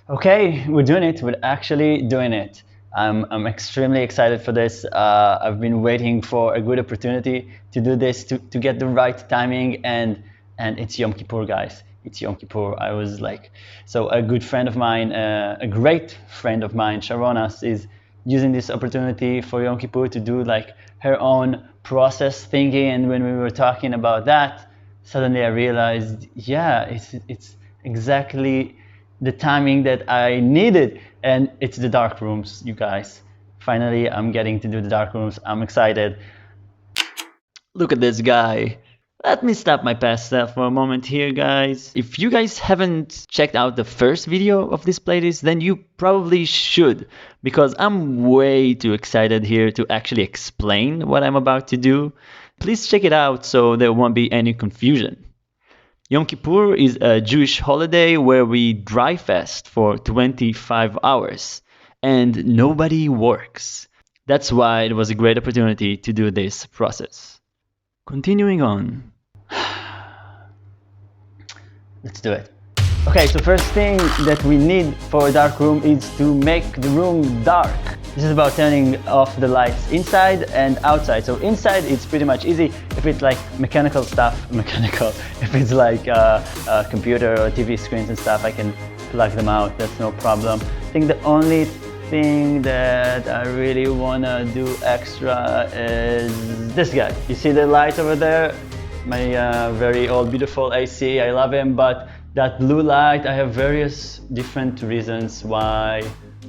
Okay, we're doing it. We're actually doing it. I'm extremely excited for this. I've been waiting for a good opportunity to do this, to get the right timing, and it's Yom Kippur, guys. It's Yom Kippur. I was like, so a good friend of mine, a great friend of mine, Sharonas, is using this opportunity for Yom Kippur to do like her own process thinking. And when we were talking about that, suddenly I realized, yeah, it's exactly the timing that I needed, and it's the dark rooms, you guys. Finally, I'm getting to do the dark rooms. I'm excited. Look at this guy. Let me stop my past self for a moment here, guys. If you guys haven't checked out the first video of this playlist, then you probably should, because I'm way too excited here to actually explain what I'm about to do. Please check it out so there won't be any confusion. Yom Kippur is a Jewish holiday where we dry fast for 25 hours and nobody works. That's why it was a great opportunity to do this process. Continuing on. Let's do it. Okay, so first thing that we need for a dark room is to make the room dark. This is about turning off the lights inside and outside. So inside it's pretty much easy. If it's like mechanical stuff, if it's like a computer or TV screens and stuff, I can plug them out, that's no problem. I think the only thing that I really wanna do extra is this guy. You see the light over there? My very old beautiful AC, I love him, but that blue light, I have various different reasons why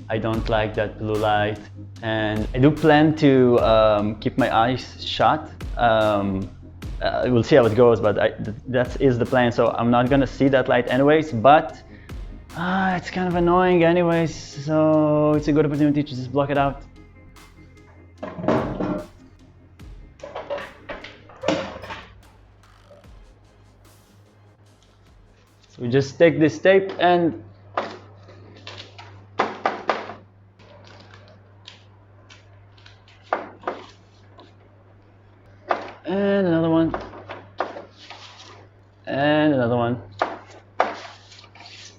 I don't like that blue light, and I do plan to keep my eyes shut. We'll see how it goes, but that is the plan, so I'm not gonna see that light anyways, but it's kind of annoying anyways, so it's a good opportunity to just block it out. So we just take this tape and another one, and another one,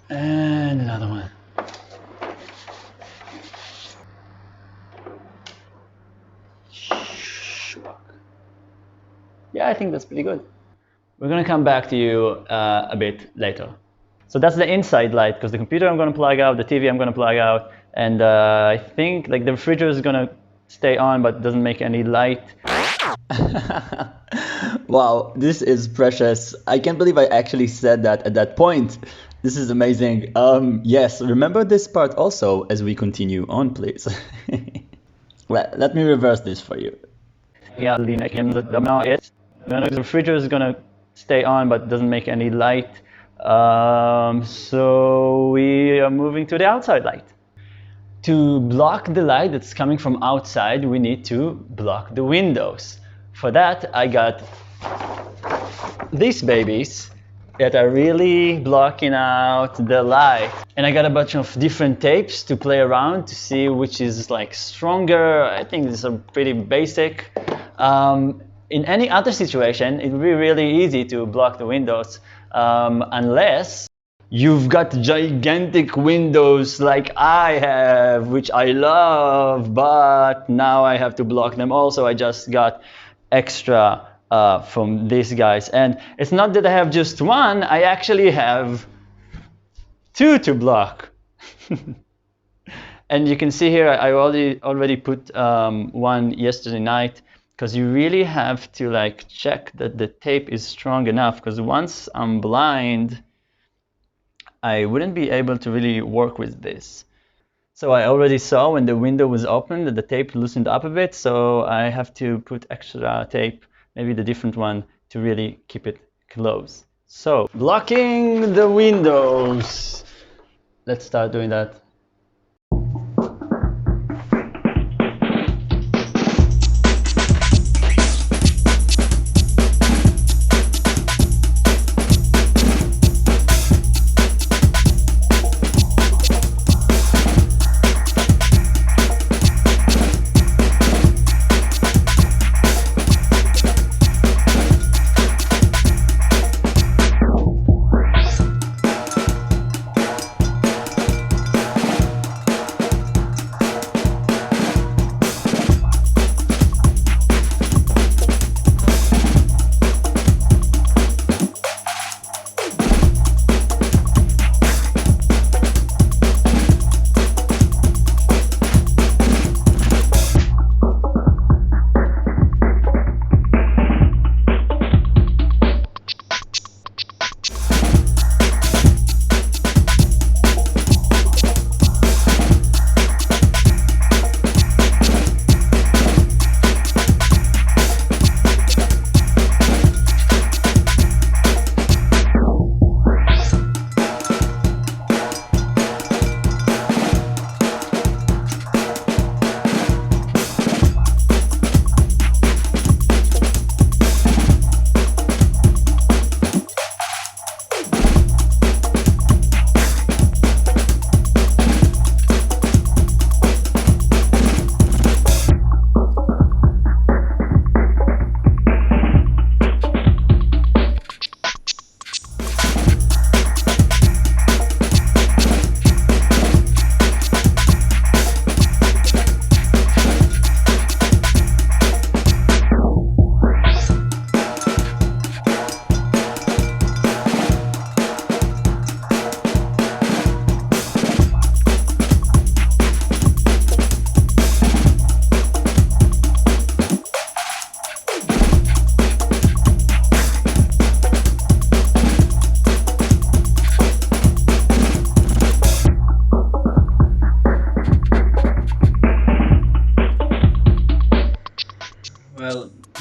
and another one. Yeah, I think that's pretty good. We're gonna come back to you a bit later. So that's the inside light, because the computer I'm gonna plug out, the TV I'm gonna plug out, and I think like the refrigerator is gonna stay on but doesn't make any light. Wow, this is precious. I can't believe I actually said that at that point. This is amazing. Yes, remember this part also as we continue on, please. Let me reverse this for you. Yeah, the refrigerator is gonna stay on but doesn't make any light. So we are moving to the outside light. To block the light that's coming from outside, we need to block the windows. For that, I got these babies that are really blocking out the light. And I got a bunch of different tapes to play around to see which is like stronger. I think these are pretty basic. In any other situation, it would be really easy to block the windows, unless you've got gigantic windows like I have, which I love, but now I have to block them also. I just got extra from these guys, and it's not that I have just one, I actually have two to block. And you can see here I already put one yesterday night, because you really have to like check that the tape is strong enough, because once I'm blind I wouldn't be able to really work with this. So I already saw when the window was open that the tape loosened up a bit, so I have to put extra tape, maybe the different one, to really keep it close. So, blocking the windows. Let's start doing that.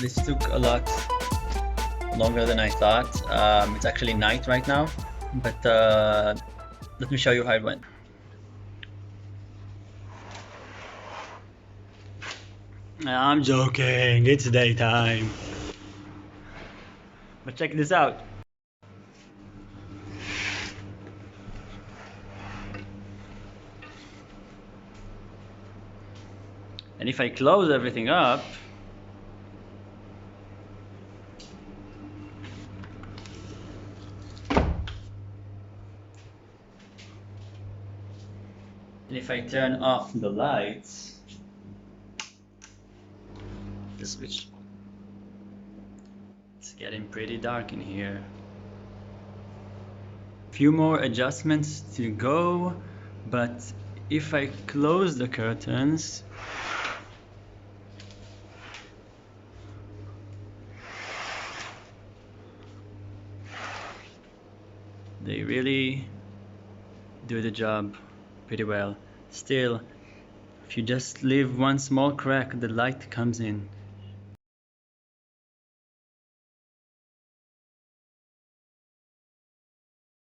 This took a lot longer than I thought. It's actually night right now, but let me show you how it went. I'm joking, it's daytime. But check this out. And if I close everything up, and if I turn off the lights, the switch, it's getting pretty dark in here. Few more adjustments to go, but if I close the curtains, they really do the job pretty well. Still, if you just leave one small crack, the light comes in.